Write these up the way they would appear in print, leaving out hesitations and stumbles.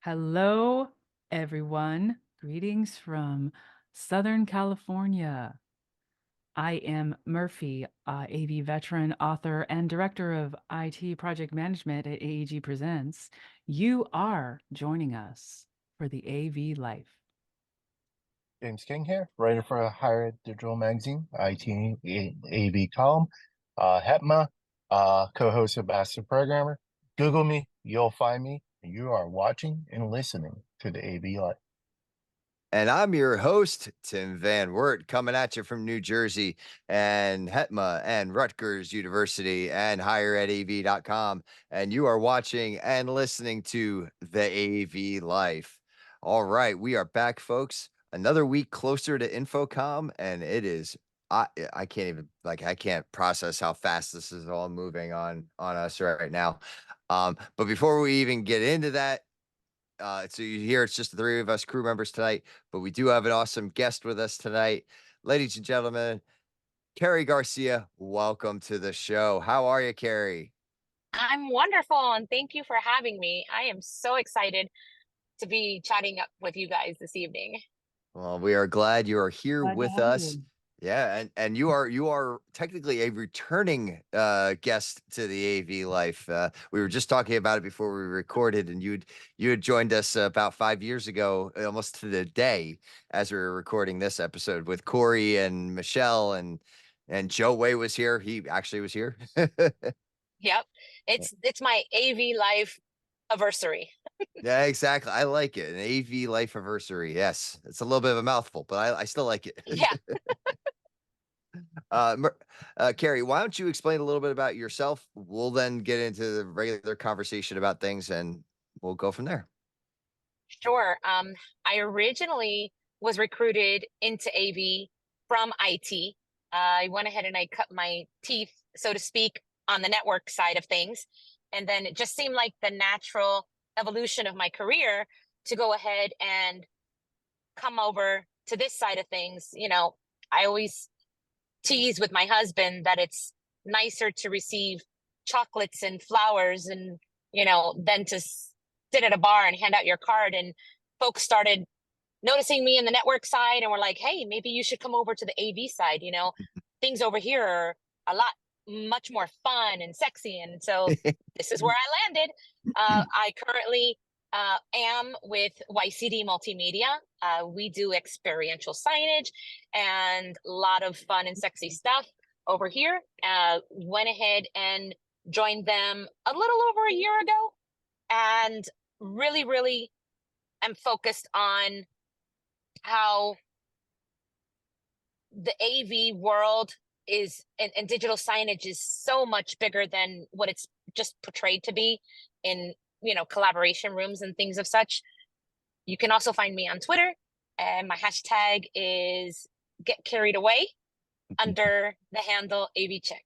Hello, everyone. Greetings from Southern California. I am Murphy, AV veteran, author, and director of IT project management at AEG Presents. You are joining us for the AV Life. James King here, writer for Higher Ed Digital Magazine, IT AV column, HETMA, co-host of Bastard Programmer. Google me, you'll find me. You are watching and listening to the AV Life. And I'm your host, Tim Van Wert, coming at you from New Jersey and Hetma and Rutgers University and higheredav.com. And you are watching and listening to the AV Life. All right, we are back, folks. Another week closer to Infocomm, and it is I can't even I can't process how fast this is all moving on us right now. But before we even get into that, so you hear it's just the three of us crew members tonight, but we do have an awesome guest with us tonight. Ladies and gentlemen, Carrie Garcia, welcome to the show. How are you, Carrie? I'm wonderful, and thank you for having me. I am so excited to be chatting up with you guys this evening. Well, we are glad you are here Glad to with have us. you. Yeah, and you are technically a returning guest to the AV Life. We were just talking about it before we recorded, and you had joined us about 5 years ago, almost to the day, as we were recording this episode with Corey and Michelle and Joe Way was here. He actually was here. Yep, it's my AV life anniversary. Yeah, exactly. I like it. An AV Life anniversary. Yes, it's a little bit of a mouthful, but I still like it. Yeah, Carrie, why don't you explain a little bit about yourself? We'll then get into the regular conversation about things, and we'll go from there. sure. I originally was recruited into AV from IT. I went ahead and I cut my teeth, so to speak, on the network side of things. And then it just seemed like the natural evolution of my career to go ahead and come over to this side of things. I always tease with my husband that it's nicer to receive chocolates and flowers and than to sit at a bar and hand out your card. And folks started noticing me in the network side and were like, hey, maybe you should come over to the AV side. Things over here are a lot much more fun and sexy. And so this is where I landed. I currently am with YCD Multimedia. We do experiential signage and a lot of fun and sexy stuff over here. Went ahead and joined them a little over a year ago, and really, really am focused on how the AV world is and digital signage is so much bigger than what it's just portrayed to be in collaboration rooms and things of such. You can also find me on Twitter, and my hashtag is get carried away under the handle AV check.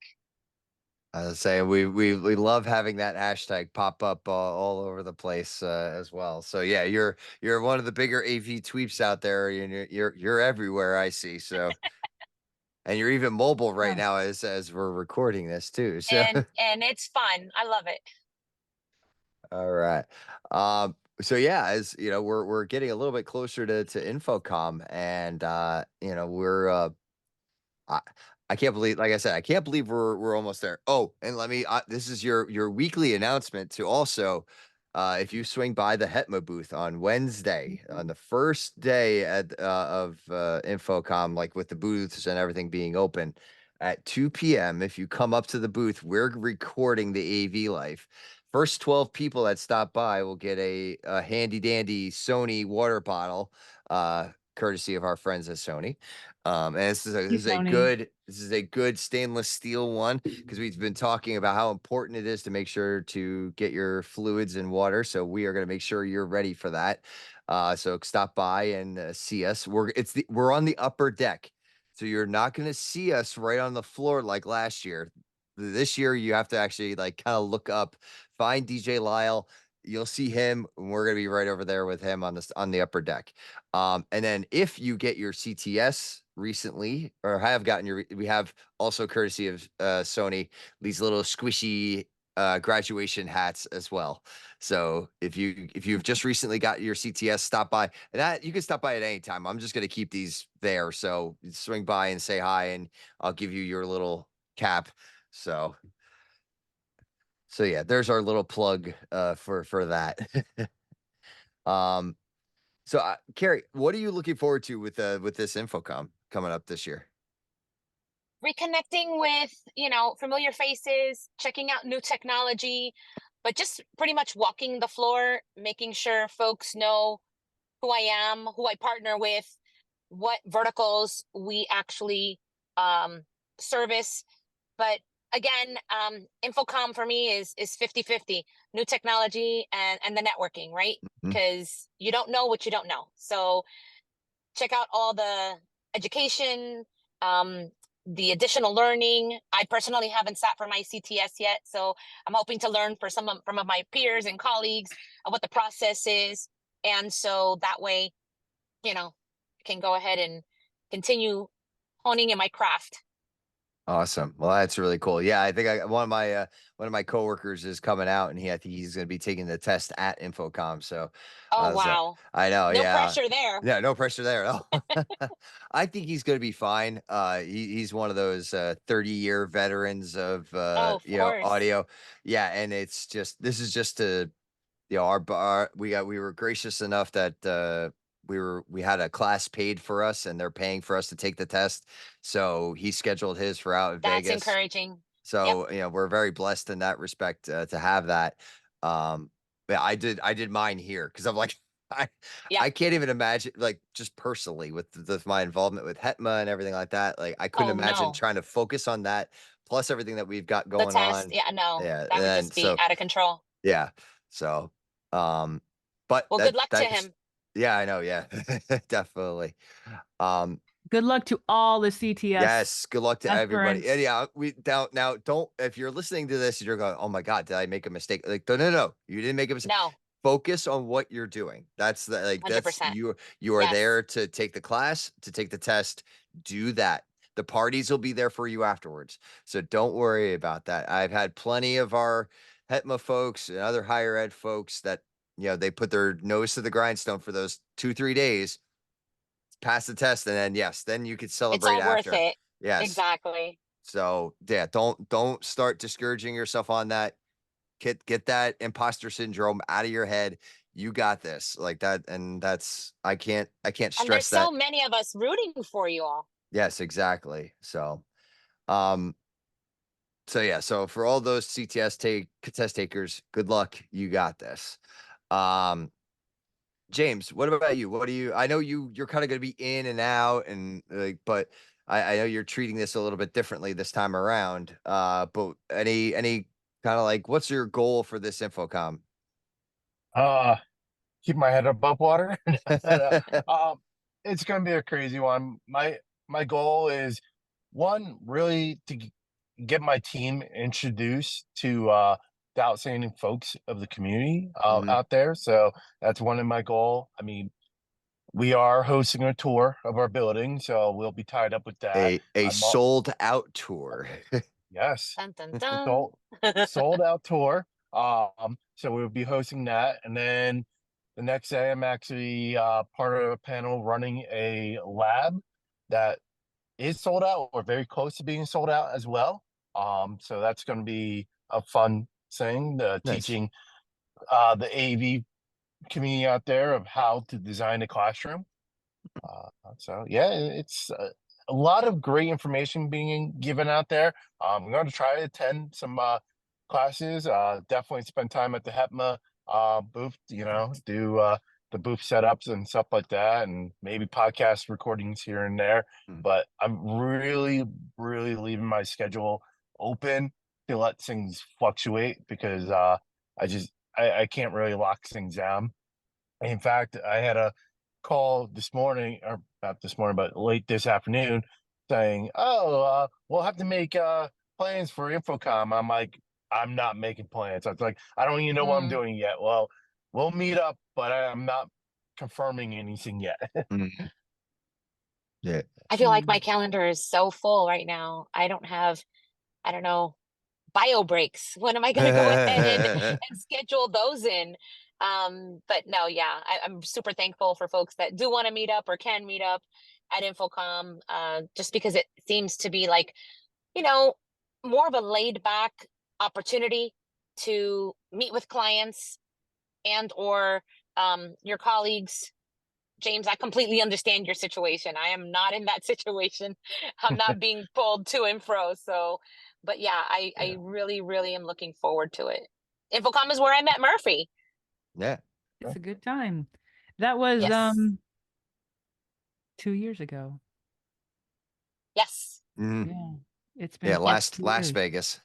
I was saying we love having that hashtag pop up all over the place as well. So yeah, you're one of the bigger AV tweets out there, and you're everywhere I see. So and you're even mobile right Yeah. now as we're recording this too. So And it's fun. I love it. all right. So yeah, as you know, we're getting a little bit closer to Infocom, and we're I, I can't believe, like I said, I can't believe we're almost there. Oh, and let me this is your weekly announcement to also if you swing by the Hetma booth on Wednesday, on the first day of Infocom, like with the booths and everything being open at 2 p.m. If you come up to the booth, we're recording the AV Life. First 12 people that stop by will get a handy dandy Sony water bottle, courtesy of our friends at Sony. And You, Sony. this is a good stainless steel one because we've been talking about how important it is to make sure to get your fluids in water. So we are going to make sure you're ready for that. So stop by and see us. We're on the upper deck, so you're not going to see us right on the floor like last year. This year you have to actually like kind of look up, find DJ Lyle. You'll see him. And we're gonna be right over there with him on the upper deck. And then if you get your CTS recently, or have gotten we have also courtesy of Sony, these little squishy graduation hats as well. So if you've just recently got your CTS, stop by. And that you can stop by at any time. I'm just going to keep these there. So swing by and say hi, and I'll give you your little cap. So yeah, there's our little plug for that. um so Carrie, what are you looking forward to with this Infocom coming up this year? Reconnecting with, familiar faces, checking out new technology, but just pretty much walking the floor, making sure folks know who I am, who I partner with, what verticals we actually um, service. But again, Infocom for me is 50-50, new technology and the networking, right? Mhm. Because you don't know what you don't know. So check out all the education, um, the additional learning. I personally haven't sat for my CTS yet, so I'm hoping to learn for some of my peers and colleagues of what the process is, and so that way, I can go ahead and continue honing in my craft. Awesome. Well, that's really cool. Yeah, I think one of my coworkers is coming out, and I think he's going to be taking the test at Infocom. So, Oh so wow, I know. no Yeah, pressure there. yeah, no pressure there at all. I think he's going to be fine. He's one of those 30-year veterans of Oh, of course. audio. Yeah, and this is just to we were gracious enough that we had a class paid for us, and they're paying for us to take the test. So he scheduled his for out in That's Vegas. encouraging. Yep, So we're very blessed in that respect to have that. But I did mine here because I'm like I yep. I can't even imagine, like, just personally with my involvement with Hetma and everything like that. Like I couldn't Oh imagine no, trying to focus on that plus everything that we've got the going test. on. Yeah, no, Yeah, that would and just be so out of control. yeah. So, um, but Well, good luck to that's him. yeah, I know, yeah. Definitely. Um, Good luck to all the CTS yes, good luck to everybody. And aspirants. yeah, we now don't, if you're listening to this and you're going, "Oh my God, did I make a mistake?" Like, no, no, no, you didn't make a mistake. No, Focus on what you're doing. That's 100%. you are Yes. there to take the class, to take the test, do that. The parties will be there for you afterwards. So don't worry about that. I've had plenty of our Hetma folks and other higher ed folks that, they put their nose to the grindstone for those 2, 3 days, pass the test, and then yes, then you could It's celebrate all worth after. it. Yes. Exactly. So yeah, don't start discouraging yourself on that. Get that imposter syndrome out of your head. You got this. Like that, and that's I can't And there's stress so that. many of us rooting for you all. Yes, exactly. So um so yeah, so for all those CTS test takers, good luck. You got this. Um James, what about you? What do you I know you're kind of going to be in and out, and like, but I know you're treating this a little bit differently this time around. But any kind of like, what's your goal for this Infocom? Uh, keep my head above water. um, it's gonna be a crazy one. My goal is one, really to get my team introduced to the outstanding folks of the community Mhm. out there. So that's one of my goal. I mean, we are hosting a tour of our building, so we'll be tied up with that. A I'm all, sold out tour. yes, Dun dun dun. sold sold out tour. So we'll be hosting that, and then the next day I'm actually part of a panel running a lab that is sold out or very close to being sold out as well. So that's going to be a fun thing, Nice. teaching the AV community out there of how to design a classroom. So yeah, it's a lot of great information being given out there. I'm going to try to attend some classes. Definitely spend time at the HEPMA booth. Do the booth setups and stuff like that, and maybe podcast recordings here and there. Mm. But I'm really, really leaving my schedule open to let things fluctuate because I can't really lock things down. In fact, I had a call this morning, or not this morning, but late this afternoon, saying, "Oh, we'll have to make plans for Infocom." I'm like, "I'm not making plans." I was like, "I don't even know what I'm Mm. doing yet." Well, we'll meet up, but I'm not confirming anything yet. Mm. Yeah. I feel like my calendar is so full right now. I don't know, bio breaks. When am I going to go ahead and schedule those in? But no, yeah, I'm super thankful for folks that do want to meet up or can meet up at Infocomm, just because it seems to be like, you know, more of a laid back opportunity to meet with clients and or your colleagues. James, I completely understand your situation. I am not in that situation. I'm not being pulled to and fro. So, but yeah, I really, really am looking forward to it. Infocomm is where I met Murphy. Yeah. It's a good time. That was Yes. 2 years ago. Yes. Mhm. Yeah. It's Yeah, been Las 2 years. Vegas.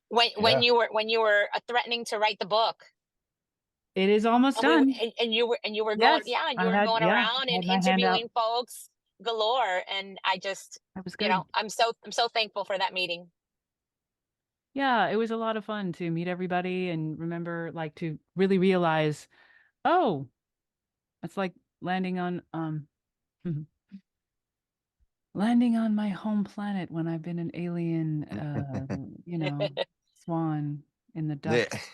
When you were threatening to write the book. It is almost And we done. and you were going, Yes, yeah, and you I were had going yeah, around I and had my hand out. interviewing folks galore. And I just, That was good. I'm so thankful for that meeting. Yeah, it was a lot of fun to meet everybody and remember, like, to really realize, oh, it's like landing on landing on my home planet when I've been an alien, swan in the Yeah. ducks.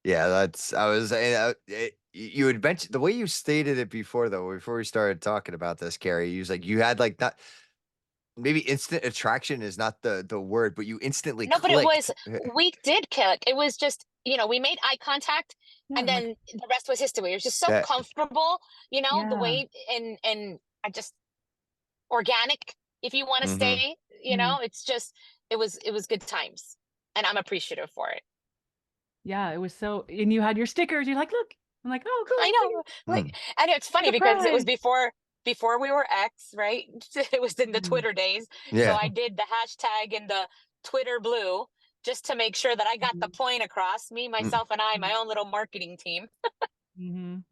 Yeah, that's I was you had mentioned the way you stated it before though, before we started talking about this, Carrie, you was like you had like not maybe instant attraction is not the word, but you instantly No, but it was, clicked. we did click. It was just, we made eye contact Yeah, and I'm like, then the rest was history. It was just so Yeah. comfortable, the yeah. way, and I just, organic, if you want to Hmm. say, Mm. it's just, it was good times. And I'm appreciative for it. Yeah, it was so, and you had your stickers. You're like, look. I'm like, oh, I cool. know. Mm. And it's Like funny a because it was prize. before we were X, right? It was in the Mhm. Twitter days. So Yeah. I did the hashtag in the Twitter blue just to make sure that I got the point across. Me, Mm. myself, and I, my own little marketing team. Mhm.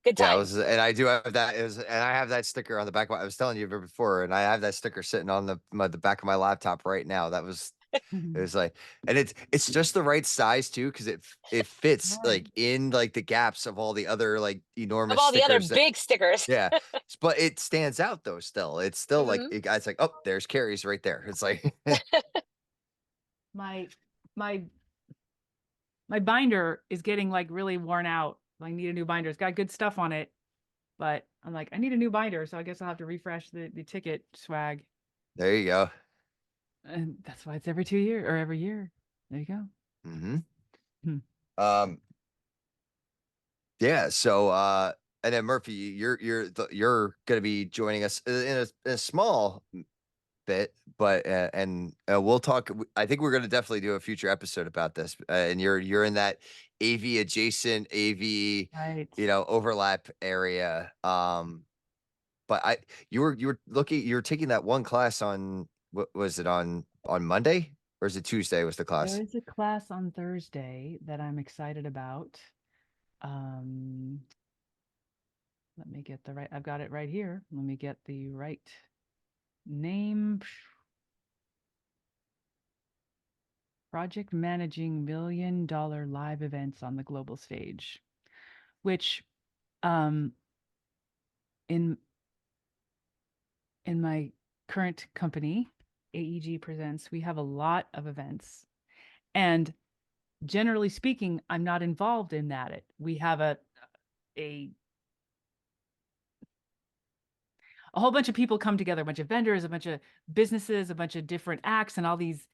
Good Yeah, I times. was, and I do have that is, and I have that sticker on the back. I was telling you before, and I have that sticker sitting on the back of my laptop right now. That was it Mhm. was like, and it's just the right size too, because it fits Right. like in like the gaps of all the other like Of enormous all the other stickers that big stickers. yeah, but it stands out though. Still, it's still like Hmm. it's like oh, there's Carrie's right there. It's like My my my binder is getting like really worn out. I need a new binder. It's got good stuff on it, but I'm like, I need a new binder, so I guess I'll have to refresh the ticket swag. there you go. And that's why it's every 2 years or every year. There you go. Hmm. Hmm. Um, yeah. So, and then Murphy, you're gonna be joining us in a small bit, but and we'll talk. I think we're going to definitely do a future episode about this. And you're in that AV adjacent AV, Right. overlap area. But you were taking that one class on what was it on Monday or is it Tuesday? Was the There class? is a class on Thursday that I'm excited about. Um, Let me get the right, I've got it right here. Let me get the right name. Project Managing $1 Million Live Events on the Global Stage, which um, in in my current company, AEG Presents, we have a lot of events. And generally speaking, I'm not involved in that. We have a whole bunch of people come together, a bunch of vendors, a bunch of businesses, a bunch of different acts, and all these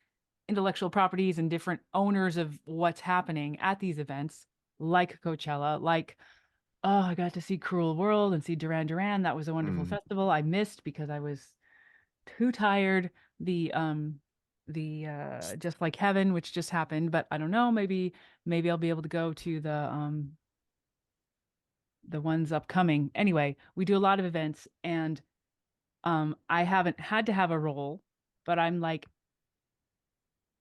intellectual properties and different owners of what's happening at these events, like Coachella, like, oh, I got to see Cruel World and see Duran Duran. That was a wonderful Mm. festival. I missed because I was too tired. The Just Like Heaven, which just happened, but I don't know, maybe I'll be able to go to the ones upcoming. Anyway, we do a lot of events, and I haven't had to have a role, but I'm like,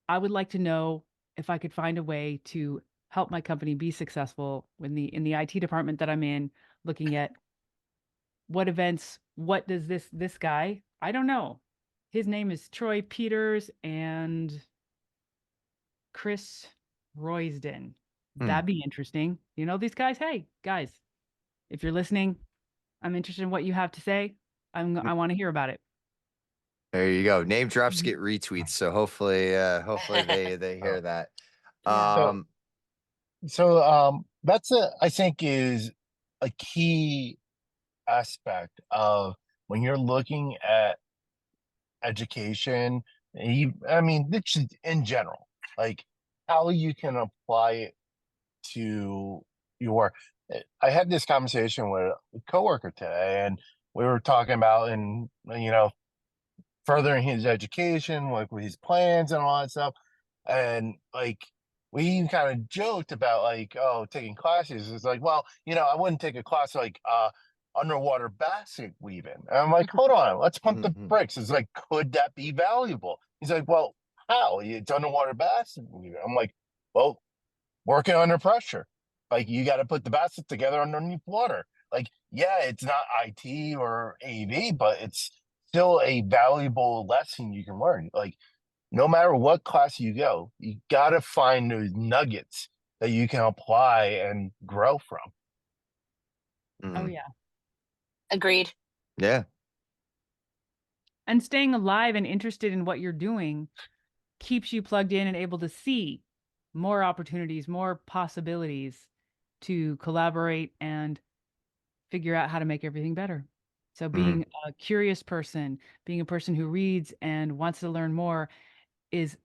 I would like to know if I could find a way to help my company be successful in the IT department that I'm in, looking at what events, what does this guy, I don't know. His name is Troy Peters and Chris Roysden. Mm. That'd be interesting. You know these guys? Hey, guys, if you're listening, I'm interested in what you have to say. I want to hear about it. There you go. Name drops get retweets, so hopefully they hear that. Yeah. So, that's I think is a key aspect of when you're looking at education. I mean, this is in general, like how you can apply it to your. I had this conversation with a coworker today, and we were talking about, and furthering his education, like with his plans and all that stuff. And like we even kind of joked about like, oh, taking classes. It's like, well, I wouldn't take a class like underwater basket weaving. And I'm like, hold on, let's pump the brakes. It's like, could that be valuable? He's like, well, how? It's underwater basket weaving. I'm like, well, working under pressure. Like you got to put the basket together underneath water. Like, yeah, it's not IT or AV, but it's still a valuable lesson you can learn. Like, no matter what class you go, you got to find those nuggets that you can apply and grow from. Oh, yeah. Agreed. Yeah. And staying alive and interested in what you're doing keeps you plugged in and able to see more opportunities, more possibilities to collaborate and figure out how to make everything better. So being a curious person, being a person who reads and wants to learn more is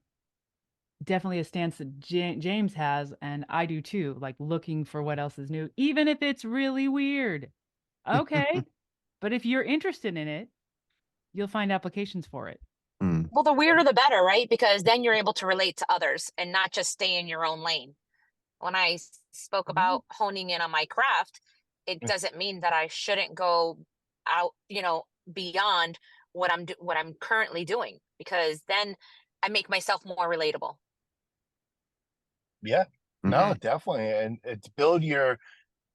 definitely a stance that James has, and I do too, like looking for what else is new, even if it's really weird. Okay. But if you're interested in it, you'll find applications for it. Well, the weirder the better, right? Because then you're able to relate to others and not just stay in your own lane. When I spoke about honing in on my craft, it doesn't mean that I shouldn't go out, beyond what I'm currently doing, because then I make myself more relatable. Yeah, no, definitely. And it's build your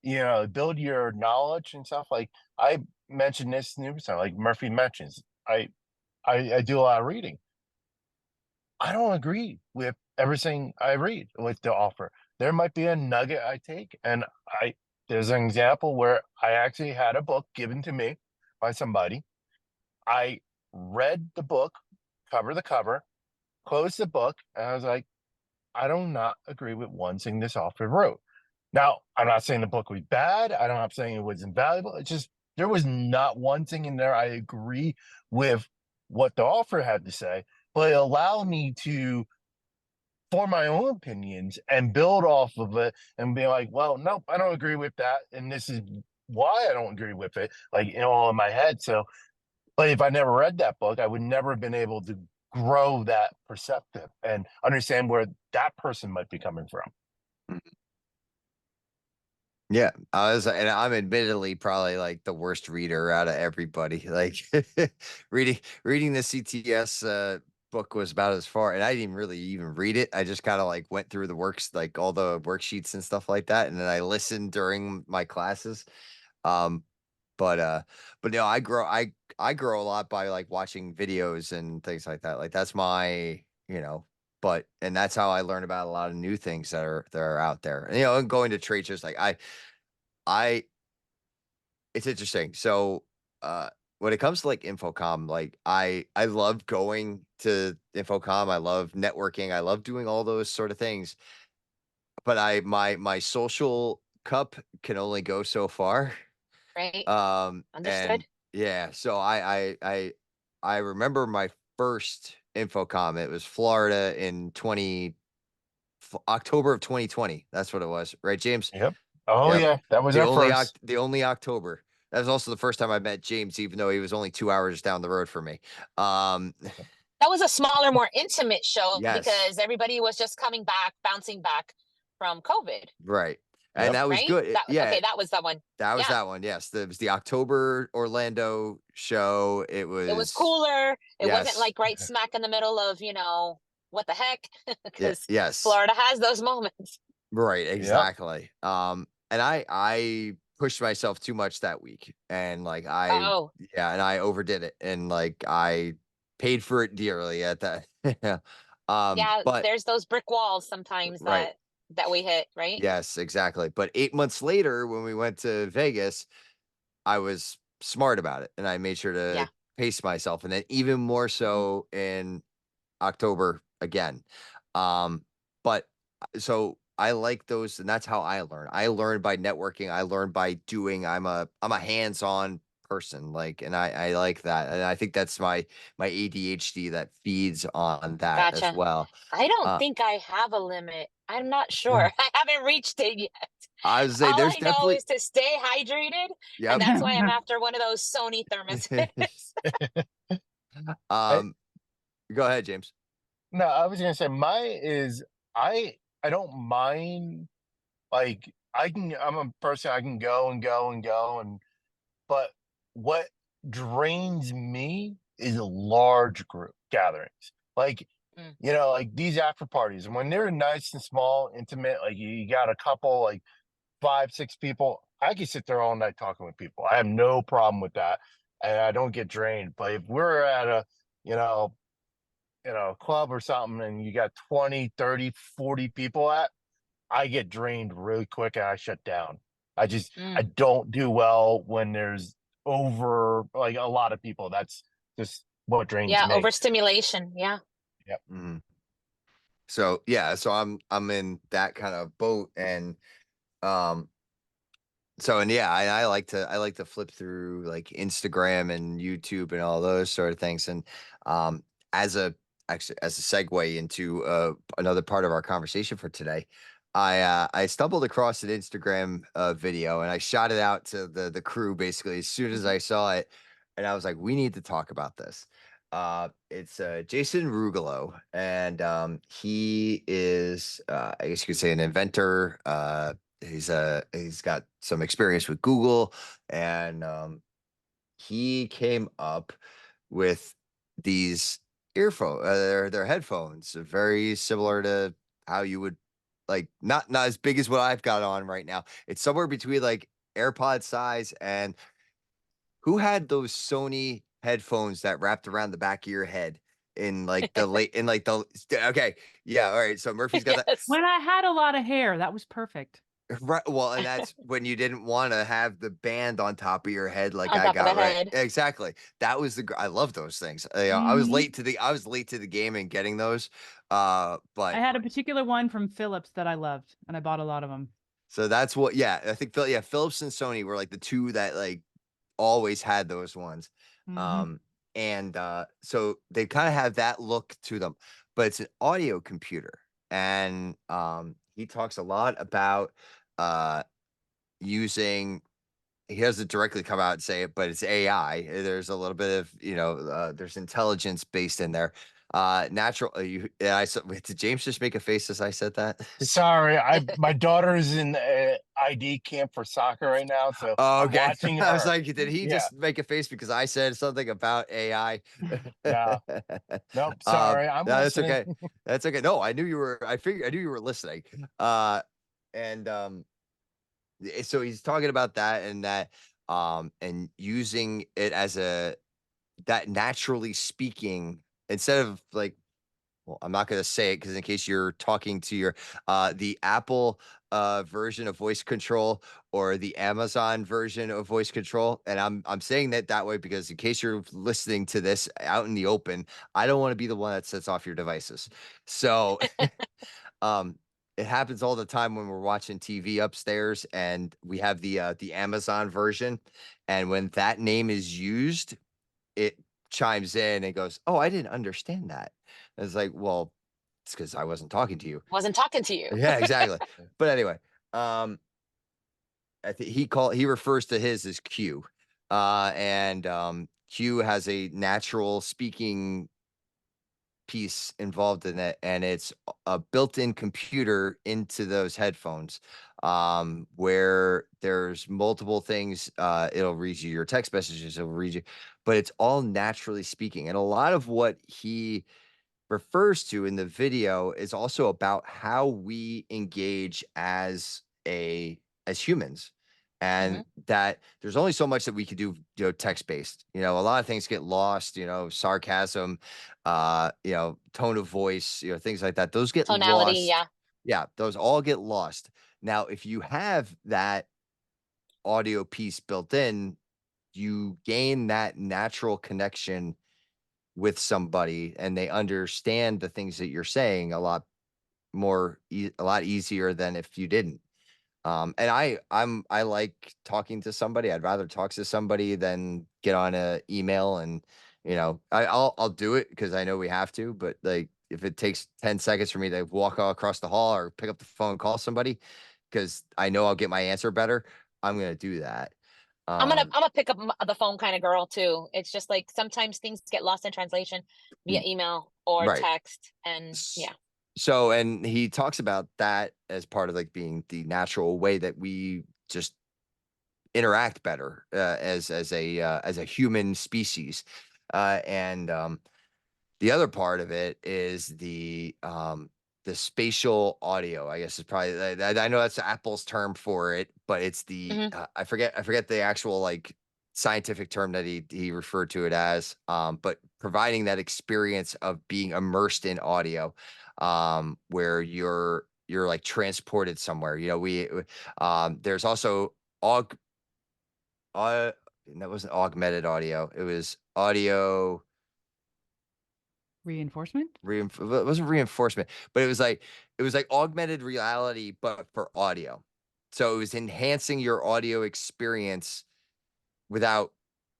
knowledge and stuff. Like I mentioned this new time, like Murphy mentions, I do a lot of reading. I don't agree with everything I read with the offer. There might be a nugget I take, and there's an example where I actually had a book given to me by somebody. I read the book cover to cover, closed the book, and I was like, I do not agree with one thing this author wrote. Now, I'm not saying the book was bad. I'm not saying it was invaluable. It's just there was not one thing in there I agree with what the author had to say, but it allowed me to form my own opinions and build off of it and be like, well, nope, I don't agree with that. And this is why I don't agree with it, like, in my head. So, but if I never read that book, I would never have been able to grow that perceptive and understand where that person might be coming from. Yeah, and I'm admittedly probably like the worst reader out of everybody. Like reading the CTS book was about as far, and I didn't really even read it. I just kind of like went through the works, like all the worksheets and stuff like that, and then I listened during my classes. Um, but no, I grow a lot by like watching videos and things like that. Like that's my, and that's how I learn about a lot of new things that are out there. And going to trade shows, like I it's interesting. So, when it comes to like Infocom, like I love going to Infocom. I love networking. I love doing all those sort of things. But my social cup can only go so far. Right? And Understood. yeah, so I remember my first Infocom. It was Florida in October of 2020. That's what it was, right, James? Yep. Oh Yep. yeah, that was our first. The only October. That was also the first time I met James, even though he was only 2 hours down the road from me. Um, That was a smaller, more intimate show yes, because everybody was just bouncing back from COVID, right. And Yep. that was right? good. Okay, Yeah, that was that one. that was Yeah. that one. Yes, it was the October Orlando show. It It was was cooler. It wasn't yes, like right smack in the middle of, what the heck? yeah, Because yes, Florida has those moments. right, Yep. exactly. And I pushed myself too much that week, and like Oh, and I overdid it, and like I paid for it dearly at that. Yeah. yeah, But there's those brick walls sometimes right. that we hit, right? Yes, exactly. But 8 months later, when we went to Vegas, I was smart about it, and I made sure to Yeah. pace myself, and then even more so in October again. But so I like those, and that's how I learn. I learn by networking. I learn by doing. I'm a hands-on person, like, and I like that, and I think that's my ADHD that feeds on that as Gotcha. well. I don't Uh, think I have a limit. I'm not sure. I haven't reached it yet. I would say All there's I know definitely, is to stay hydrated, and yep. that's why I'm after one of those Sony thermoses. I um, Go ahead, James. no, I was gonna say my is I don't mind, like I'm a person, I can go and go and go, and but what drains me is large group gatherings. Like, Mm, like these after parties, and when they're nice and small, intimate, like you got a couple, like 5, 6 people, I can sit there all night talking with people. I have no problem with that. And I don't get drained. But if we're at a, you know, club or something and you got 20, 30, 40 people at, I get drained really quick and I shut down. I mm. don't do well when there's over like a lot of people. That's just what drains Yeah, me. overstimulation. Yeah. Yep. Mhm. So yeah, so I'm in that kind of boat, and um so, and yeah, I like to flip through like Instagram and YouTube and all those sort of things. And um as a actually as a segue into another part of our conversation for today, I stumbled across an Instagram video, and I shot it out to the crew basically as soon as I saw it, and I was like, we need to talk about this. It's Jason Rugolo, and he is I guess you could say an inventor. He's got some experience with Google, and he came up with these their headphones, very similar to how you would, like, not as big as what I've got on right now. It's somewhere between like AirPod size and who had those Sony headphones that wrapped around the back of your head in like the late in like the okay, yeah, all right. So Murphy's got that. Yes. When I had a lot of hair, that was perfect. Right, well, and that's when you didn't wanna have the band on top of your head like On I top of the got, right? head. Exactly. That was I love those things. Mhm. I was late to the game in getting those, I but had a particular one from Philips that I loved, and I bought a lot of them. so that's what, yeah, I think Philips and Sony were like the 2 that, like, always had those ones. Mhm. Um, and, so they kinda have that look to them, but it's an audio computer, and, he talks a lot about, using he doesn't directly come out and say it, but it's AI. There's a little bit of, there's intelligence based in there. Natural. I said, wait, did James just make a face as I said that? Sorry, my daughter is in ID camp for soccer right now, so Oh, I'm okay. watching I was her. like, did he Yeah. just make a face because I said something about AI? No. Nope. Sorry, I'm No, that's listening. okay. That's okay. No, I knew you were. I knew you were listening. And so he's talking about that, and that and using it as a that naturally speaking, instead of like, well, I'm not gonna say it because in case you're talking to your the Apple version of voice control or the Amazon version of voice control, and I'm saying that way because in case you're listening to this out in the open, I don't want to be the one that sets off your devices. So um it happens all the time when we're watching TV upstairs and we have the Amazon version, and when that name is used, it chimes in and goes, "Oh, I didn't understand that." And it's like, "Well, it's because I wasn't talking to you." Wasn't talking to you. Yeah, exactly. But anyway, um, I think he refers to his as Q. And Q has a natural speaking piece involved in it, and it's a built-in computer into those headphones, where there's multiple things. It'll read you your text messages, it'll read you, but it's all naturally speaking. And a lot of what he refers to in the video is also about how we engage as humans, Hmm. and that there's only so much that we could do, text based. A lot of things get lost, sarcasm, tone of voice, things like that, those get Tonality. lost. Yeah. Yeah, those all get lost. Now if you have that audio piece built in, you gain that natural connection with somebody, and they understand the things that you're saying a lot a lot easier than if you didn't. And I like talking to somebody. I'd rather talk to somebody than get on a email, and I'll do it because I know we have to. But like, if it takes 10 seconds for me to walk all across the hall or pick up the phone, call somebody, because I know I'll get my answer better, I'm gonna do that. I'm a pick up the phone kind of girl too. It's just like sometimes things get lost in translation via mm, email or right. text, and yeah. So, and he talks about that as part of like being the natural way that we just interact better as a human species. And The other part of it is the spatial audio. I guess is probably I know that's Apple's term for it, but it's the Hmm. I forget the actual like scientific term that he referred to it as. But providing that experience of being immersed in audio, where you're like transported somewhere. There's also aug uh, that wasn't augmented audio. It was audio Reinforcement? it wasn't reinforcement, but it was like augmented reality, but for audio. So it was enhancing your audio experience without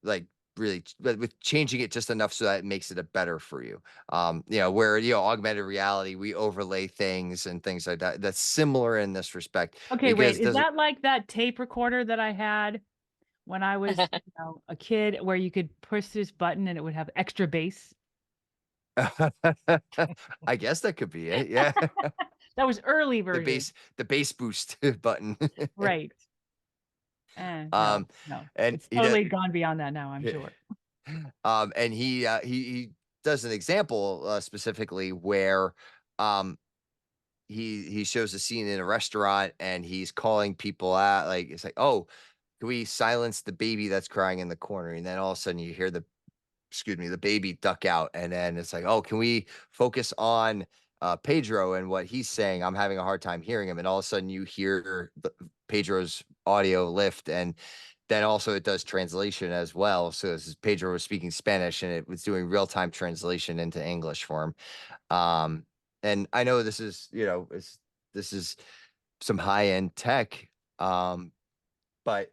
like really, but with changing it just enough so that it makes it a better for you. Where augmented reality, we overlay things and things like that. That's similar in this respect Okay, wait, because it is doesn't. that like that tape recorder that I had when I was, a kid, where you could push this button and it would have extra bass? I guess that could be it. Yeah. That was early the version. bass, the bass boost button. Right. No, um, no. and It's he does. totally gone beyond that now, I'm sure. And he does an example specifically where um he shows a scene in a restaurant, and he's calling people out, like it's like, oh, can we silence the baby that's crying in the corner? And then all of a sudden you hear the baby duck out, and then it's like, oh, can we focus on Pedro and what he's saying? I'm having a hard time hearing him, and all of a sudden you hear Pedro's audio lift, and then also it does translation as well. So this is Pedro was speaking Spanish, and it was doing real time translation into English for him. And I know this is some high end tech, but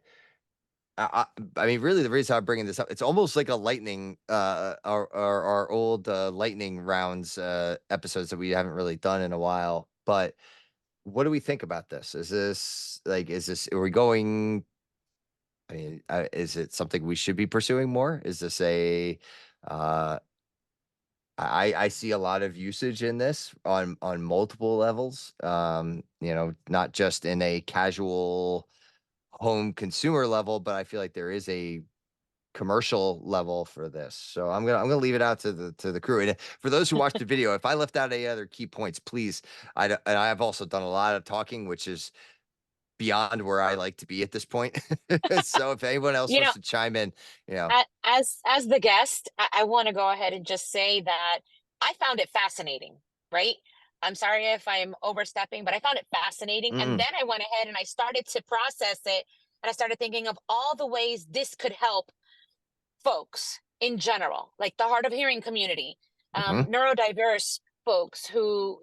I mean, really, the reason I'm bringing this up, it's almost like a lightning, our old lightning rounds episodes that we haven't really done in a while. But what do we think about this? Are we going? I mean, is it something we should be pursuing more? Is this uh, I see a lot of usage in this on multiple levels. Not just in a casual home consumer level, but I feel like there is a commercial level for this. So I'm gonna leave it out to the crew. And for those who watched the video, if I left out any other key points, please. And I've also done a lot of talking, which is beyond where I like to be at this point. So if anyone else You know, wants to chime in, as the guest, I want to go ahead and just say that I found it fascinating, right? I'm sorry if I'm overstepping, but I found it fascinating. And mm, then I went ahead and I started to process it, and I started thinking of all the ways this could help folks in general, like the hard of hearing community, mhm, neurodiverse folks who,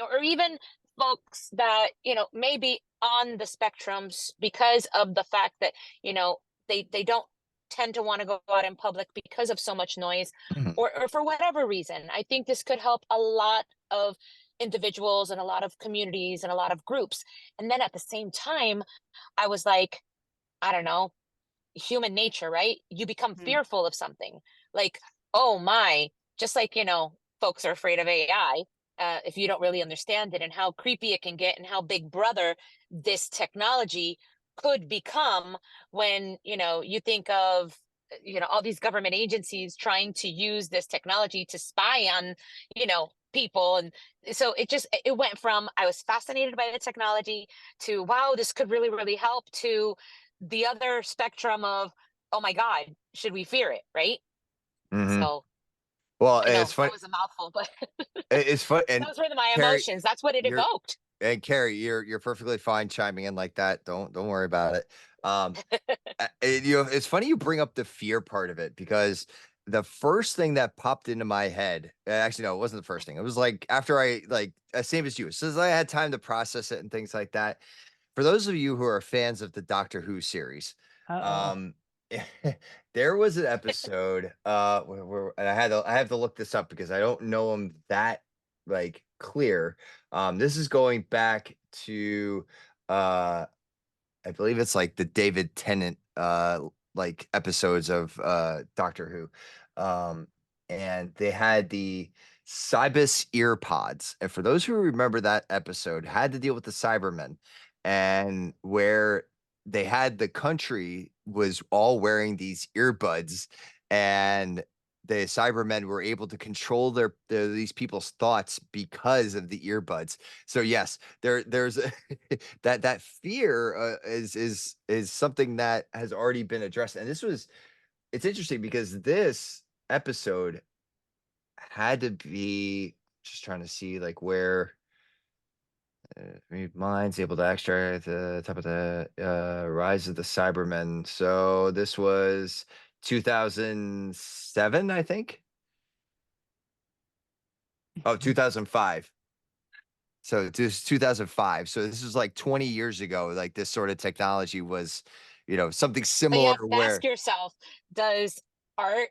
or even folks that, may be on the spectrums because of the fact that, they don't tend to want to go out in public because of so much noise, mhm, or for whatever reason. I think this could help a lot of individuals and a lot of communities and a lot of groups. And then at the same time, I was like, I don't know, human nature, right? You become Mm. fearful of something. Like, oh my, just like, folks are afraid of AI, if you don't really understand it and how creepy it can get and how big brother this technology could become when, you think of, all these government agencies trying to use this technology to spy on, people. And so it went from, I was fascinated by the technology, to, wow, this could really, really help, to the other spectrum of, oh my God, should we fear it? Right. mhm. So Well, I know it's that fun. was a mouthful, but It's fun, and those were my Carrie, emotions. That's what it you're evoked. and Carrie, you're perfectly fine chiming in like that. Don't worry about it. It's funny you bring up the fear part of it because the first thing that popped into my head, actually, no, it wasn't the first thing. It was like after I like same as you, so as I had time to process it and things like that. For those of you who are fans of the Doctor Who series, Uh-oh. um, there was an episode, and I have to look this up because I don't know them that like clear. This is going back to, I believe it's like the David Tennant, like episodes of Doctor Who, and they had the Cybus ear pods. And for those who remember that episode, had to deal with the Cybermen, and where they had the country was all wearing these earbuds, and the Cybermen were able to control these people's thoughts because of the earbuds. So yes, there's that fear is something that has already been addressed, and it's interesting because this episode had to be just trying to see like where minds able to extract the top of the rise of the Cybermen. So this was 2007, I think. Oh, 2005. So this is 2005. So this is like 20 years ago. Like this sort of technology was, something But you similar have to ask where, yourself, does art,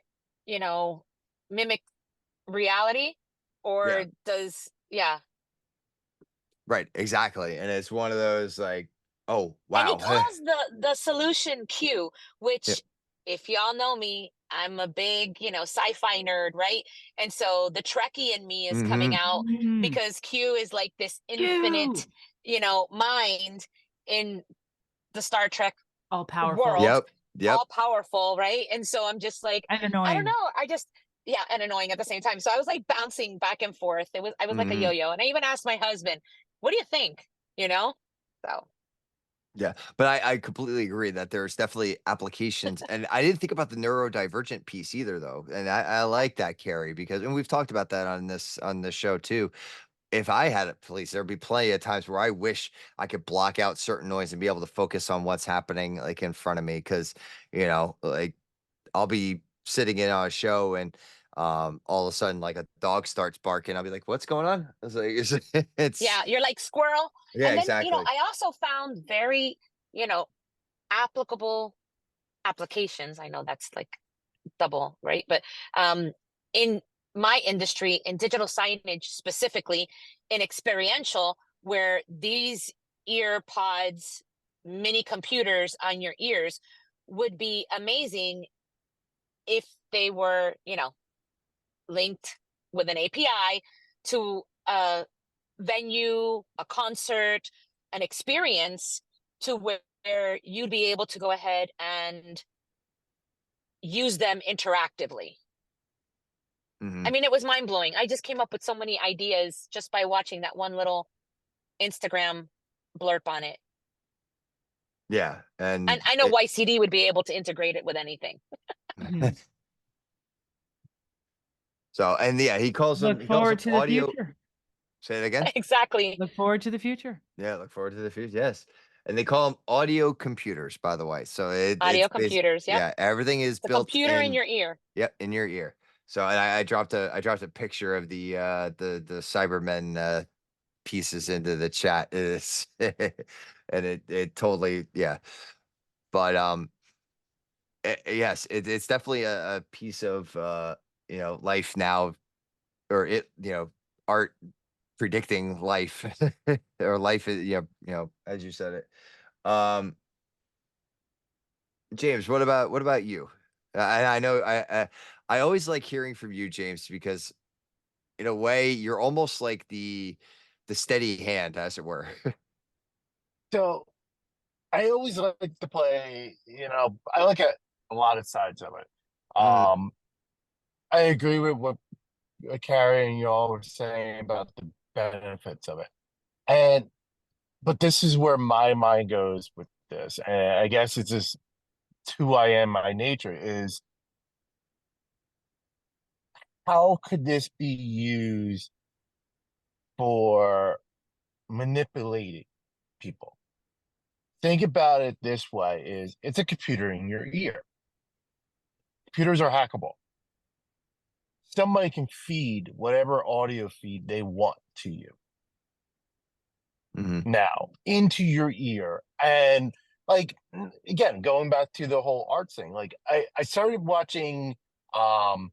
mimic reality? yeah, Or does, yeah. right, exactly. And it's one of those like, oh And he wow, calls the solution Q, yeah, which, if y'all know me, I'm a big, sci-fi nerd, right? And so the Trekkie in me is coming mm-hmm, out Mm. because Q is like this infinite, You! mind in the Star Trek All powerful world, yep, yep, all powerful, right? And so I'm just like, and I don't annoying. know. Yeah, and annoying at the same time. So I was like bouncing back and forth. I was like a mm-hmm. yo-yo. And I even asked my husband, what do you think? So Yeah, but I completely agree that there's definitely applications, and I didn't think about the neurodivergent piece either, though, and I like that, Carrie, because and we've talked about that on this show too. If I had a police, there'd be plenty of times where I wish I could block out certain noise and be able to focus on what's happening like in front of me, because like I'll be sitting in on a show and all of a sudden like a dog starts barking. I'll be like, "What's going on?" I was like, yeah, "It's you're like squirrel. yeah, And then, exactly." I also found very, you know, applicable applications. I know that's like double, right? But in my industry, in digital signage specifically, in experiential, where these ear pods, mini computers on your ears would be amazing if they were, linked with an API to a venue, a concert, an experience, to where you'd be able to go ahead and use them interactively. I Mhm. mean, it was mind blowing. I just came up with so many ideas just by watching that one little Instagram blurb on it. Yeah, And and I know YCD would be able to integrate it with anything. Mhm. so and yeah, Look he calls them forward to the audio. future. Say it again. Exactly. Look forward to the future. Yeah, look forward to the future. Yes, and they call them audio computers, by the way. So it's Audio computers. Yep. yeah, everything is The built computer in in. your ear. Yep, in your ear. So and I dropped a picture of the Cybermen pieces into the chat. It's and it totally yeah. But yes, it's definitely a piece of life now, or art predicting life or life is as you said it. James, what about you? I know I always like hearing from you, James, because in a way you're almost like the steady hand, as it were. So I always like to play, I look at a lot of sides of it. Mhm, I agree with what Carrie and y'all were saying about the benefits of it. And but this is where my mind goes with this. And I guess it's just who I am, my nature is how could this be used for manipulating people. Think about it this way: is it's a computer in your ear. Computers are hackable. Somebody can feed whatever audio feed they want to you now into your ear. And like, again, going back to the whole art thing, like I started watching on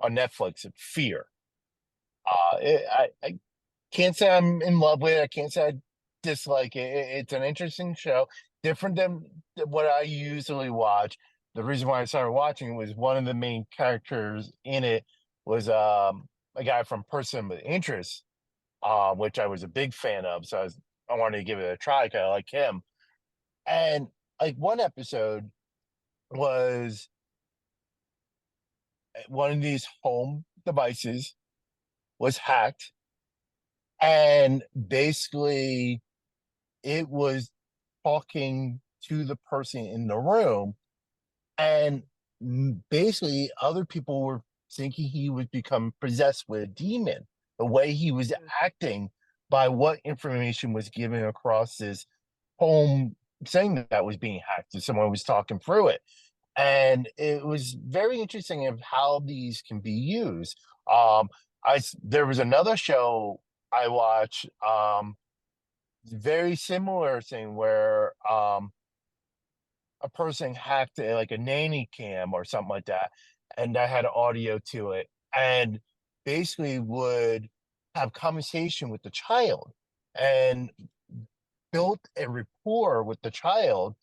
Netflix Fear. I can't say I'm in love with it. I can't say I dislike it. It's an interesting show, different than what I usually watch. The reason why I started watching it was one of the main characters in it was a guy from Person with Interest, which I was a big fan of. So I wanted to give it a try because I like him. And like one episode was one of these home devices was hacked, and basically it was talking to the person in the room, and basically other people were thinking he would become possessed with a demon, the way he was acting by what information was given across this home thing that was being hacked, and someone was talking through it. And it was very interesting of how these can be used. There was another show I watched, very similar thing where a person hacked like a nanny cam or something like that, and I had audio to it, and basically would have conversation with the child and built a rapport with the child,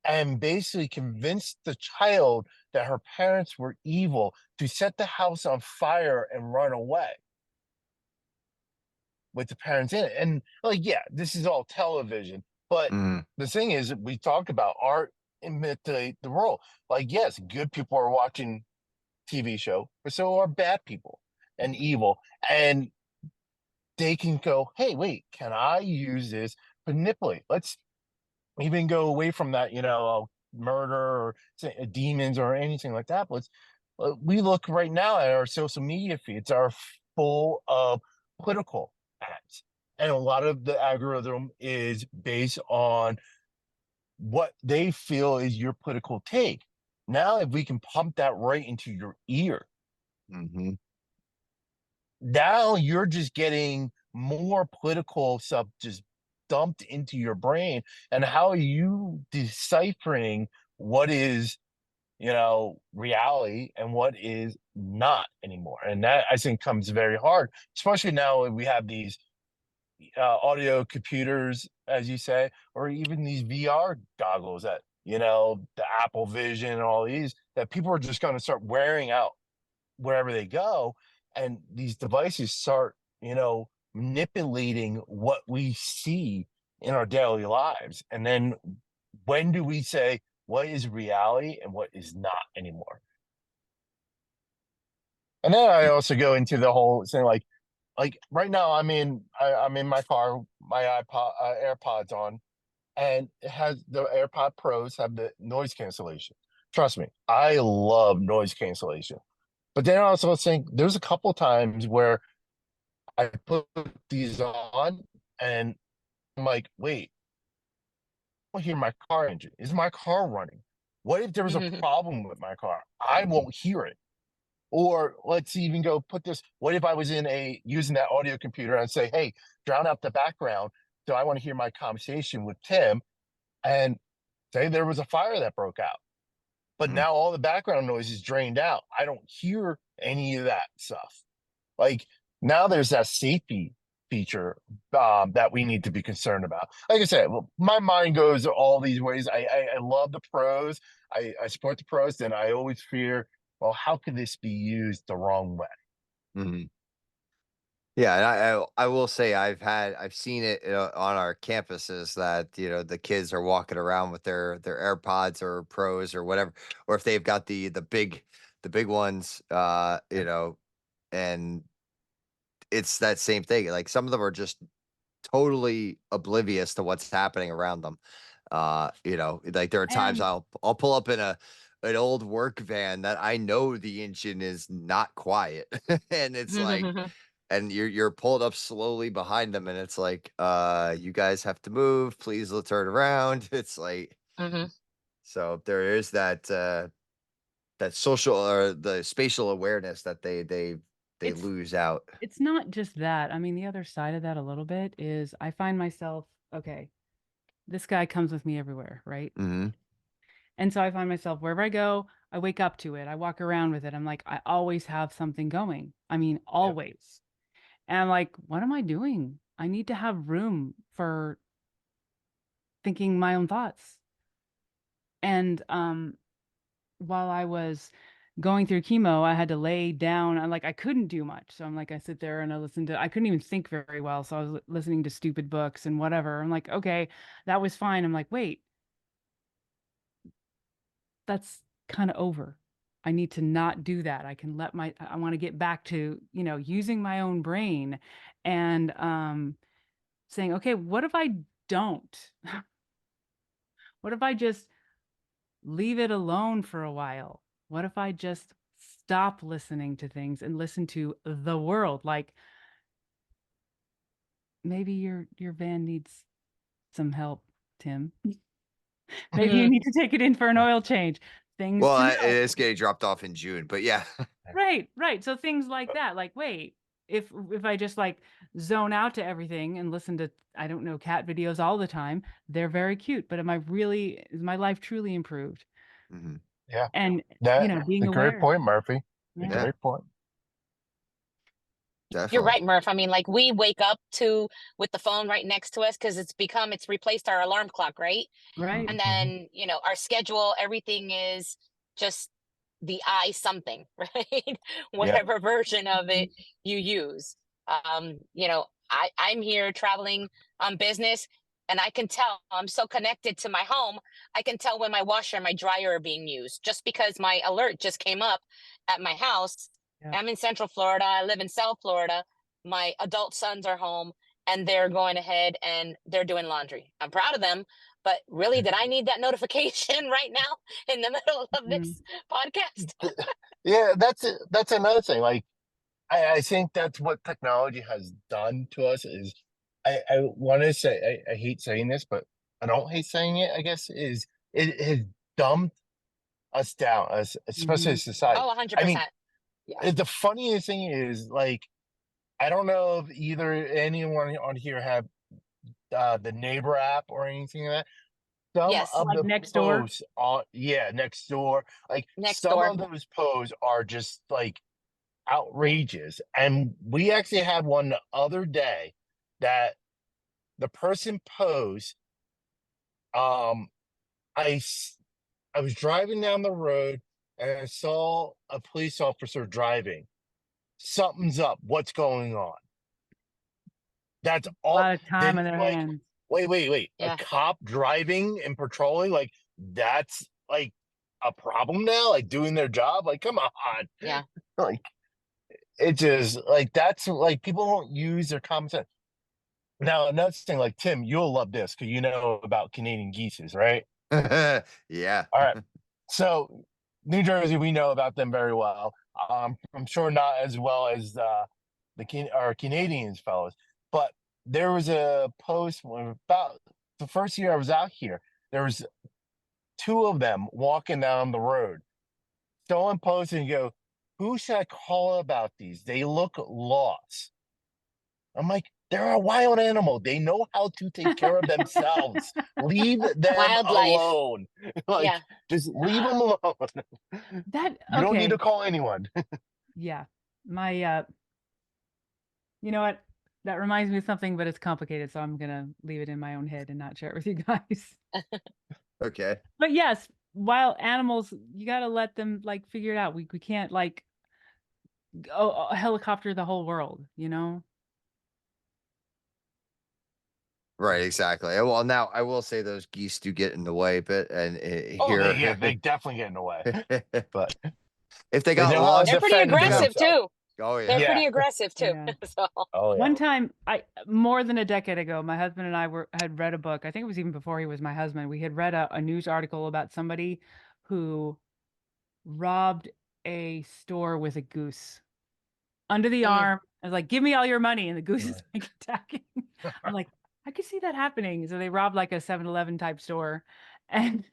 and basically convinced the child that her parents were evil to set the house on fire and run away with the parents in it. And like, yeah, this is all television, but the thing is, we talked about art imitate the role. Like, yes, good people are watching TV show, but so are bad people and evil. And they can go, hey, wait, can I use this to manipulate? Let's even go away from that, murder or demons or anything like that. But we look right now at our social media feeds are full of political ads, and a lot of the algorithm is based on what they feel is your political take. Now, if we can pump that right into your ear, now you're just getting more political stuff just dumped into your brain. And how are you deciphering what is, reality and what is not anymore? And that, I think, comes very hard, especially now we have these audio computers, as you say, or even these VR goggles that, the Apple Vision and all these that people are just going to start wearing out wherever they go. And these devices start, manipulating what we see in our daily lives. And then when do we say what is reality and what is not anymore? And then I also go into the whole thing, like right now I'm in my car, my iPod AirPods on, and it has the AirPod Pros have the noise cancellation. Trust me, I love noise cancellation. But then I also think there's a couple times where I put these on and I'm like, wait, I don't hear my car engine. Is my car running? What if there was a problem with my car? I won't hear it. Or let's even go put this. What if I was using that audio computer and say, hey, drown out the background. So I want to hear my conversation with Tim, and say there was a fire that broke out. But now all the background noise is drained out. I don't hear any of that stuff. Like, now there's that safety feature that we need to be concerned about. Like I said, well, my mind goes all these ways. I love the pros. I support the pros. Then I always fear, well, how could this be used the wrong way? Yeah, and I will say I've seen it on our campuses that the kids are walking around with their AirPods or Pros or whatever, or if they've got the big ones, and it's that same thing. Like some of them are just totally oblivious to what's happening around them. Like there are times And I'll pull up in an old work van that I know the engine is not quiet, and it's like and you're pulled up slowly behind them, and it's like, you guys have to move. Please, let's turn around. It's like, Hmm. so there is that social or the spatial awareness that they It's lose out. it's not just that. I mean, the other side of that a little bit is I find myself, okay, this guy comes with me everywhere, right? Mhm. And so I find myself wherever I go, I wake up to it. I walk around with it. I'm like, I always have something going. I mean, Yep. always. And I'm like, what am I doing? I need to have room for thinking my own thoughts. And while I was going through chemo, I had to lay down. I like I couldn't do much. So I'm like, I sit there and I listen to I couldn't even think very well. So I was listening to stupid books and whatever. I'm like, okay, that was fine. I'm like, wait, that's kind of over. I need to not do that. I can let I want to get back to, using my own brain and saying, okay, what if I don't? What if I just leave it alone for a while? What if I just stop listening to things and listen to the world? Like maybe your van needs some help, Tim. Maybe you need to take it in for an oil change. Things Well, to it know. is getting dropped off in June, but yeah. Right, right. So things like that. Like, wait, if I just like zone out to everything and listen to, I don't know, cat videos all the time, they're very cute. But is my life truly improved? Mhm. Yeah. And That being a great aware. point, Murphy. A Yeah. Yeah, great point. You're definitely. right, Murph. I mean, like we wake up to with the phone right next to us because it's replaced our alarm clock, right? Right. And Mm-hmm. then, our schedule, everything is just the I something, right? Yep. Whatever version of it you use. I'm here traveling on business and I can tell I'm so connected to my home. I can tell when my washer and my dryer are being used just because my alert just came up at my house. Yeah. I'm in Central Florida. I live in South Florida. My adult sons are home and they're going ahead and they're doing laundry. I'm proud of them, but really, did I need that notification right now in the middle of Mm. this podcast? Yeah, that's another thing. Like I think that's what technology has done to us is I want to say I hate saying this, but I don't hate saying it, I guess, is it has dumbed us down, as especially Mhm. as society. Oh, I mean, 100%. Yeah. the funniest thing is like I don't know if either anyone on here have the neighbor app or anything like that. Some Yes. of Like the next door. posts on, yeah, next door, like Next some door. of those posts are just like outrageous. And we actually had one the other day that the person posed, um, I, s- I was driving down the road and I saw a police officer driving. Something's up. What's going on? That's A all. lot of time Then on their like, hands. wait. A Yeah. cop driving and patrolling, like that's like a problem now, like doing their job. Like, come on. Yeah. Like it just like that's like people don't use their common sense. Now, another thing, like Tim, you'll love this because you know about Canadian geeses, right? Yeah. All right. So New Jersey, we know about them very well. I'm sure not as well as our Canadians fellows, but there was a post about the first year I was out here. There was two of them walking down the road. Someone posted and go, "Who should I call about these? They look lost." I'm like, they're a wild animal. They know how to take care of themselves. Leave them Wildlife. alone. Like, Yeah. just leave them alone. That You don't need to okay. call anyone. Yeah. My you know what? That reminds me of something, but it's complicated, so I'm gonna leave it in my own head and not share it with you guys. Okay. But yes, wild animals, you gotta let them like figure it out. We can't like helicopter the whole world, you know? Right, exactly. Well, now I will say those geese do get in the way a bit, and Oh, here, they definitely get in the way. But if they they got know how to lost, They're pretty defend if they got, aggressive themselves. too. oh They're yeah, pretty Yeah. aggressive too. Yeah. So, Oh yeah. One time, I more than a decade ago, my husband and I had read a book. I think it was even before he was my husband. We had read a news article about somebody who robbed a store with a goose under the mm, arm. I was like, give me all your money. And the goose is like attacking. I'm like, I could see that happening. So they robbed like a 7-Eleven type store and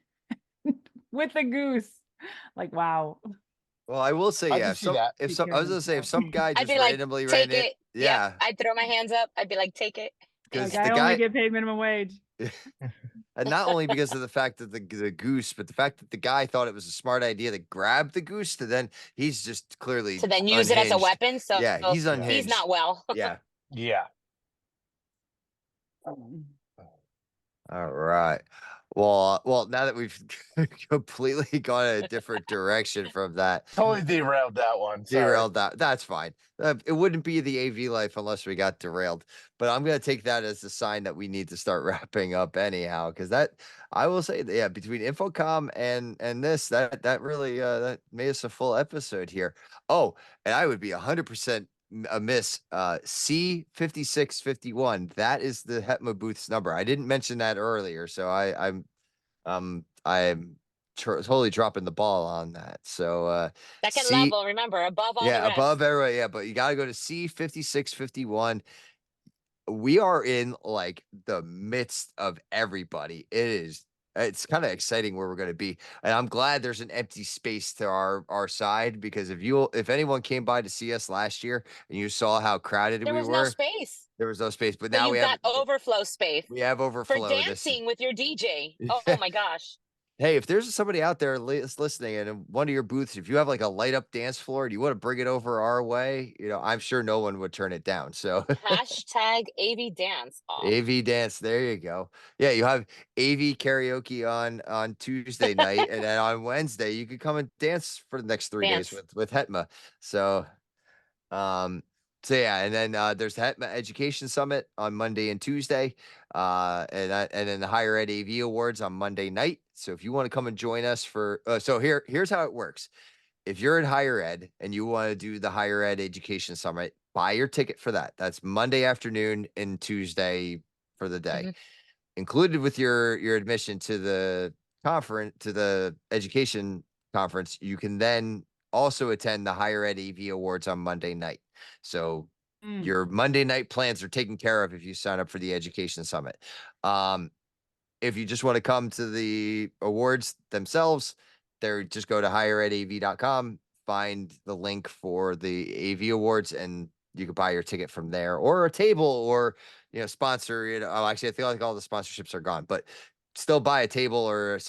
with the goose. Like, wow. Well, I will say, I yeah, can see that. if Take some, care I of was gonna say, if themselves. some guy I'd just be like, randomly ran take it, it. Yep. yeah, I'd throw my hands up. I'd be like, take it. because Like, the I only guy, get paid minimum wage. and not only because of the fact that the goose, but the fact that the guy thought it was a smart idea to grab the goose, to then he's just clearly To then use it as a unhinged. weapon. So Yeah, he's Yeah. he's unhinged. not well. Yeah. Yeah. All right. Well, now that we've completely gone in a different direction from that, Totally derailed that one. Sorry. derailed that. That's fine. It wouldn't be the AV life unless we got derailed. But I'm gonna take that as a sign that we need to start wrapping up anyhow. Because that, I will say, that, yeah, between Infocom and this, that really that made us a full episode here. Oh, and I would be 100% amiss. C5651. That is the Hetma booth's number. I didn't mention that earlier, so I'm totally dropping the ball on that. So Second C level, remember, above all the yeah, above rest. everybody. Yeah, but you got to go to C5651. We are in like the midst of everybody. It's kind of exciting where we're going to be. And I'm glad there's an empty space to our side, because if anyone came by to see us last year and you saw how crowded There we was no were, space. there was no space. But So now you've got overflow space we have for overflow this. dancing with your DJ. Oh my gosh. Hey, if there's somebody out there listening, and in one of your booths, if you have like a light up dance floor, and you want to bring it over our way, I'm sure no one would turn it down. So Hashtag AV dance off. AV dance, there you go. Yeah, you have AV karaoke on Tuesday night, and then on Wednesday you could come and dance for the next 3 days Dance. with Hetma. So um, so yeah, and then there's the Hetma Education Summit on Monday and Tuesday, and then the Higher Ed AV Awards on Monday night. So if you want to come and join us for, so here's how it works. If you're in higher ed and you want to do the Higher Ed Education Summit, buy your ticket for that. That's Monday afternoon and Tuesday for the day. Mhm. Included with your admission to the conference, to the education conference, you can then also attend the Higher Ed AV Awards on Monday night. So Mm. your Monday night plans are taken care of if you sign up for the education summit. If you just want to come to the awards themselves, just go to higheredav.com, find the link for the AV awards, and you can buy your ticket from there, or a table, or sponsor. Actually, I feel like all the sponsorships are gone, but still buy a table or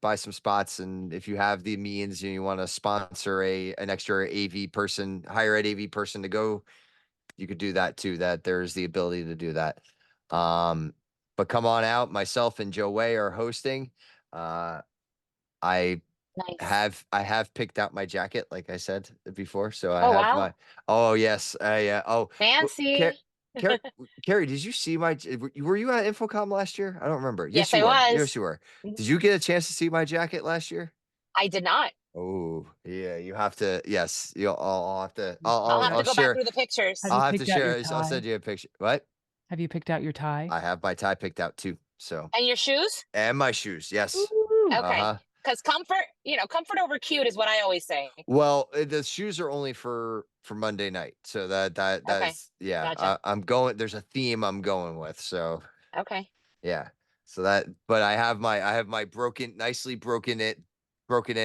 buy some spots. And if you have the means and you want to sponsor an extra AV person, higher ed AV person to go, you could do that too. That there's the ability to do that. But come on out. Myself and Joe Way are hosting. I Nice. I have picked out my jacket, like I said before. So I Oh have wow. my. Oh yes. Fancy. Carrie, did you see my? Were you at Infocom last year? I don't remember. Yes, Yes, you I were. Yes, was. you were. Mhm. Did you get a chance to see my jacket last year? I did not. Oh yeah, you have to. Yes, I'll have to. I'll have I'll to go back share. through the Have pictures. you I'll have to picked out your share. I'll tie? send you a picture. What? Have you picked out your tie? I have my tie picked out too. So And your shoes? and my shoes. Yes. Ooh. Okay. Uh-huh. Because comfort over cute is what I always say. Well, the shoes are only for Monday night. So Okay. that's yeah. Gotcha. I'm going. There's a theme I'm going with. So Okay. yeah. So but I have my nicely broken in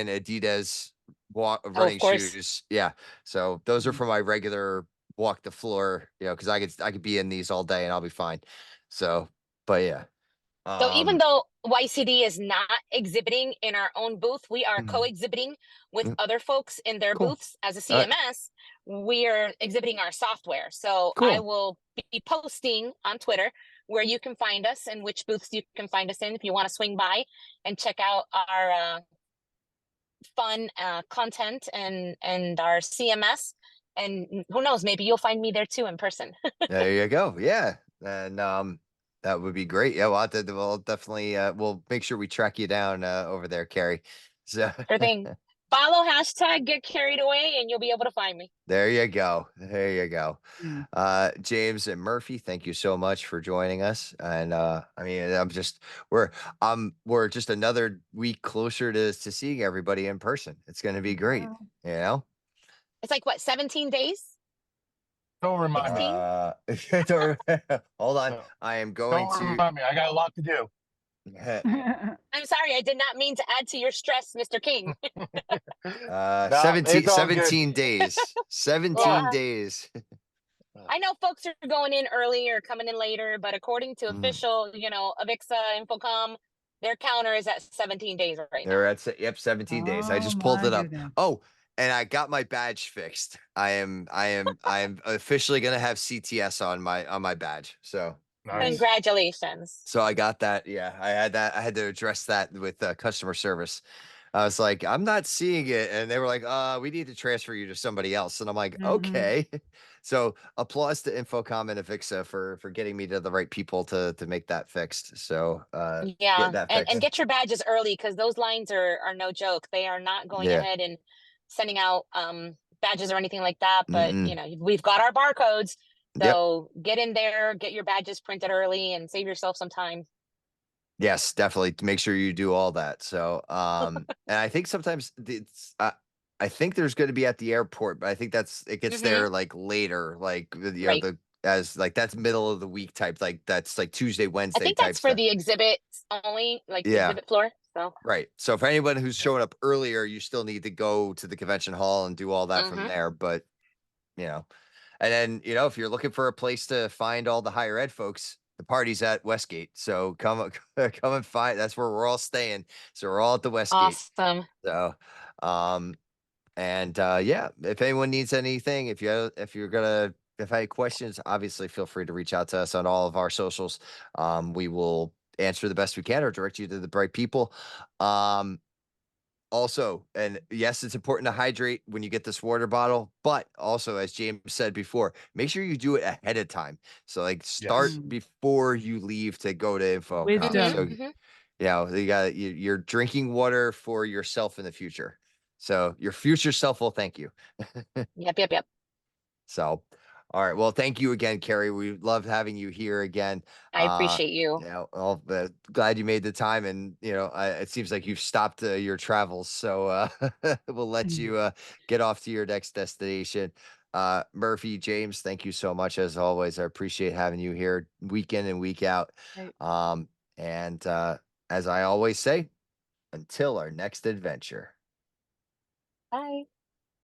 Adidas Oh, of running course. shoes. Yeah. So those are Mm. for my regular walk the floor. Because I could be in these all day and I'll be fine. So, but yeah. So even Um. though YCD is not exhibiting in our own booth, we are Mhm. co-exhibiting with Mhm. other folks in their Cool. booths as a All right. CMS. We're exhibiting our software. So I Cool. will be posting on Twitter where you can find us and which booths you can find us in if you want to swing by and check out our fun content and our CMS. And who knows, maybe you'll find me there too in person. There you go. Yeah. And that would be great. Yeah, we'll definitely we'll make sure we track you down over there, Carrie. So Sure thing. Follow hashtag get carried away and you'll be able to find me. there you go. There you go. Mm. James and Murphy, thank you so much for joining us. And I mean, we're just another week closer to seeing everybody in person. It's gonna be great, Wow. you know? It's like what, 17 days? Don't remind me. 16? Hold on. No, I am going don't to. remind me. I got a lot to do. I'm sorry, I did not mean to add to your stress, Mr. King. No, 17, it's all good. 17 days. 17 Yeah. days. I know folks are going in early or coming in later, but according to Mm. official, Avixa, Infocom, their counter is at 17 days right They're now. at 17 days. I Oh just pulled my it up. goodness. Oh, and I got my badge fixed. I am officially gonna have CTS on my badge. So Nice. Congratulations. I got that. Yeah, I had that. I had to address that with customer service. I was like, I'm not seeing it. And they were like, we need to transfer you to somebody else. And I'm like, Mhm. okay. So applause to Infocom and Avixa for getting me to the right people to make that fixed. So get Yeah, that and fixed. get your badges early because those lines are no joke. They are not going Yeah. ahead and sending out badges or anything like that. But Mm-mm. we've got our barcodes, Yep. so get in there, get your badges printed early, and save yourself some time. Yes, definitely to make sure you do all that. So and I think sometimes I think there's going to be at the airport, but I think it gets Hmm. there like later, like Right. the as like that's middle of the week type, like that's like Tuesday, I Wednesday think type that's for stuff. the exhibits only, like the Yeah. exhibit floor. So, Right. So for anyone who's Yep. showing up earlier, you still need to go to the convention hall and do all that from hmm there. But, you know, and then, if you're looking for a place to find all the higher ed folks, the party's at Westgate. So come, come and find, that's where we're all staying. So we're all at the Westgate. awesome. So, um, and yeah, if anyone needs anything, if you're gonna if I have questions, obviously feel free to reach out to us on all of our socials. We will answer the best we can or direct you to the right people. Um, Also, and yes, it's important to hydrate when you get this water bottle, but also, as James said before, make sure you do it ahead of time. So, like, start Yes. Mm. before you leave to go to Infocom. hmm So, Wisdom. hmm you're drinking water for yourself in the future. So, your future self will thank you. Yep, yep, yep. So, all right. Well, thank you again, Carrie. We love having you here again. I appreciate you. Well, glad you made the time, and it seems like you've stopped your travels, so we'll let Mhm. you get off to your next destination. Murphy, James, thank you so much as always. I appreciate having you here week in and week out. Right. And as I always say, until our next adventure. Bye.